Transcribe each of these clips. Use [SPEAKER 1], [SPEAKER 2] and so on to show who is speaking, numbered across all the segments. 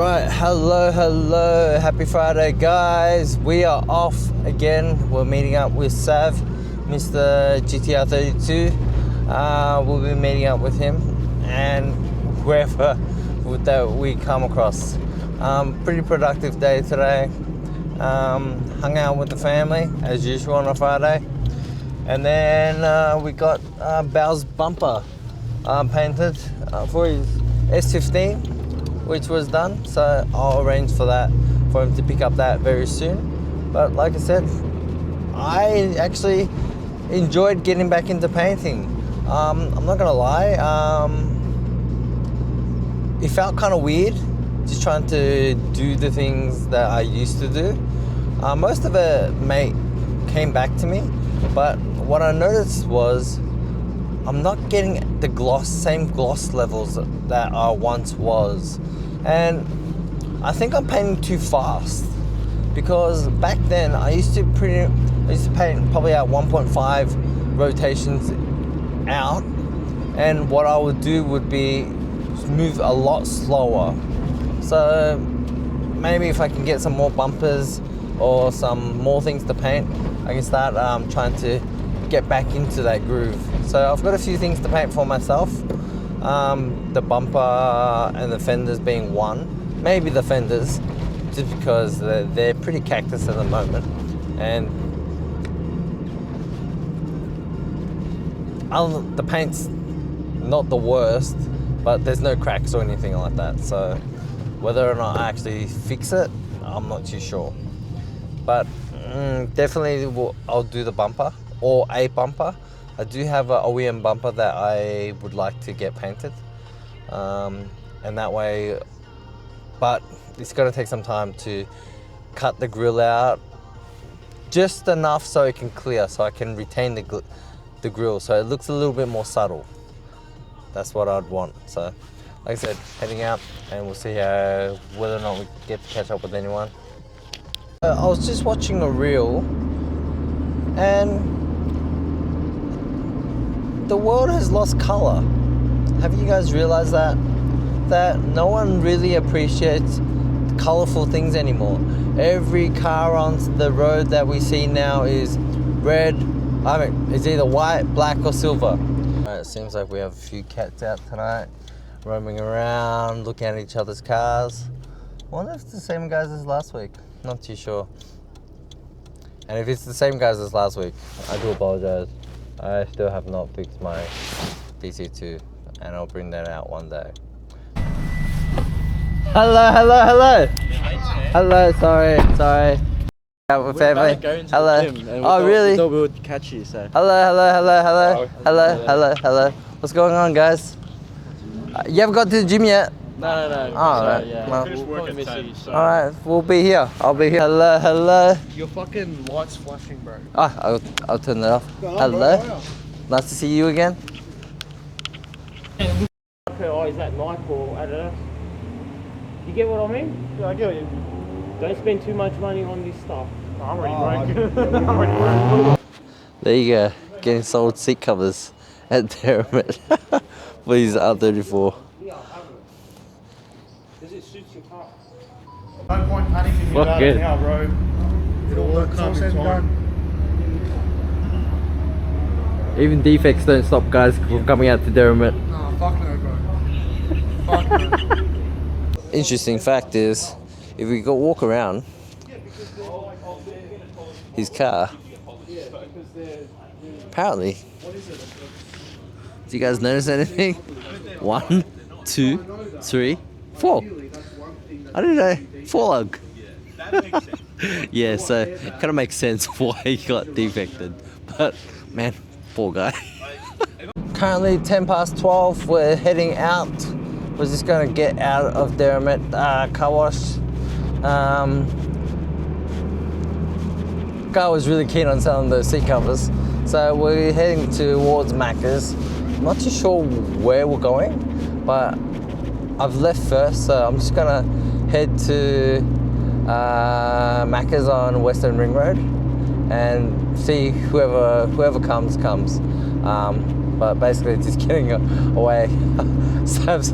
[SPEAKER 1] Right, hello, happy Friday guys. We are off again. We're meeting up with Sav, Mr. GTR 32. We'll be meeting up with him and whoever that we come across. Pretty productive day today. Hung out with the family as usual on a Friday. And then we got Bal's bumper painted for his S15, which was done, so I'll arrange for him to pick up that very soon. But like I said, I actually enjoyed getting back into painting. I'm not gonna lie, it felt kind of weird just trying to do the things that I used to do. Most of it came back to me, but what I noticed was I'm not getting the same gloss levels that I once was. And I think I'm painting too fast, because back then I used to paint probably at 1.5 rotations out, and what I would do would be move a lot slower. So maybe if I can get some more bumpers or some more things to paint, I can start trying to get back into that groove. So I've got a few things to paint for myself. The bumper and the fenders being one. Maybe the fenders, just because they're pretty cactus at the moment. And the paint's not the worst, but there's no cracks or anything like that. So whether or not I actually fix it, I'm not too sure. But definitely I'll do the bumper, or a bumper. I do have an OEM bumper that I would like to get painted, and that way, but it's going to take some time to cut the grill out just enough so it can clear, so I can retain the grill so it looks a little bit more subtle. That's what I'd want. So like I said, heading out, and we'll see whether or not we get to catch up with anyone. I was just watching a reel, and the world has lost color. Have you guys realized that no one really appreciates colorful things anymore? Every car on the road that we see now is red. It's either white, black, or silver. It seems like we have a few cats out tonight, roaming around, looking at each other's cars. I wonder if it's the same guys as last week. Not too sure. And if it's the same guys as last week, I do apologize. I still have not fixed my DC2, and I'll bring that out one day. Hello. Hello, sorry. Out with family. Hello. Oh, really?
[SPEAKER 2] We thought we would catch you, so.
[SPEAKER 1] Hello. What's going on, guys? You haven't got to the gym yet?
[SPEAKER 2] No.
[SPEAKER 1] Oh, alright.
[SPEAKER 2] Yeah.
[SPEAKER 1] Well,
[SPEAKER 2] We'll probably miss you, so.
[SPEAKER 1] Alright, we'll be here. I'll be here. Hello.
[SPEAKER 2] Your fucking light's flashing, bro.
[SPEAKER 1] I'll turn that off. Hello. Nice to see you again.
[SPEAKER 3] Oh, is that Nike or Adidas? You get what I mean?
[SPEAKER 2] Yeah, I get it.
[SPEAKER 3] Don't spend too much money on this stuff. I'm already broke.
[SPEAKER 1] There you go. Getting sold seat covers at Derrimut. Please, R34.
[SPEAKER 3] Does it suit your car?
[SPEAKER 2] No point panicking
[SPEAKER 1] Fuck
[SPEAKER 2] about
[SPEAKER 1] it.
[SPEAKER 2] it now, bro. It'll all come in time.
[SPEAKER 1] Even defects don't stop guys from coming out to Derrimut.
[SPEAKER 2] Nah, fuck no, bro. Fuck no.
[SPEAKER 1] Interesting fact is, if we go walk around his car, apparently, do you guys notice anything? 1, 2, 3, 4. I don't know, 4 lug. Yeah, so it kind of makes sense why he got defected. But man, poor guy. Currently 12:10, we're heading out. We're just gonna get out of Derrimut car wash. Guy was really keen on selling those seat covers, so we're heading towards Macca's. I'm not too sure where we're going, but I've left first, so I'm just gonna head to Macca's on Western Ring Road and see whoever comes. But basically just getting away. Sav's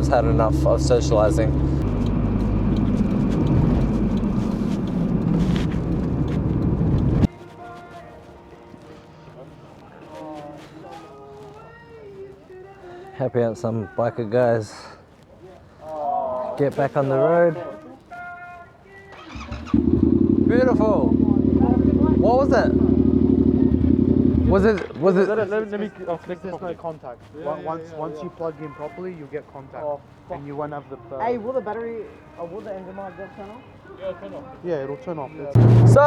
[SPEAKER 1] had enough of socializing. Helping out some biker guys get back on the road. Beautiful. What was that? Was it?
[SPEAKER 3] Let me click
[SPEAKER 2] There's no contact. Once you plug in properly, you get contact, and you won't have the.
[SPEAKER 4] Hey, will the battery, will the engine light just turn off?
[SPEAKER 2] Yeah, it'll turn off.
[SPEAKER 1] So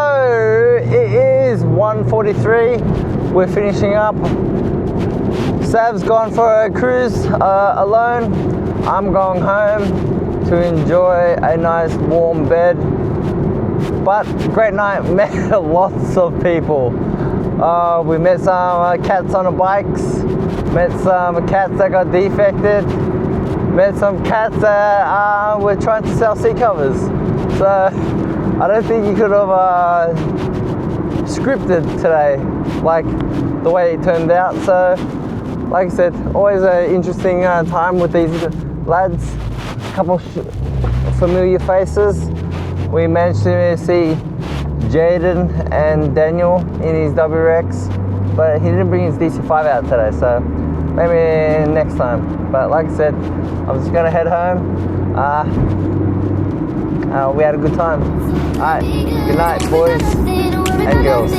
[SPEAKER 1] it is 1:43. We're finishing up. Sav's gone for a cruise alone. I'm going home to enjoy a nice warm bed. But great night. Met lots of people. We met some cats on the bikes. Met some cats that got defected. Met some cats that were trying to sell seat covers. So I don't think you could have scripted today, like the way it turned out. So, like I said, always an interesting time with these lads. A couple familiar faces. We managed to see Jaden and Daniel in his WRX, but he didn't bring his DC5 out today, so maybe next time. But like I said, I'm just gonna head home. We had a good time. Alright, good night, boys and girls.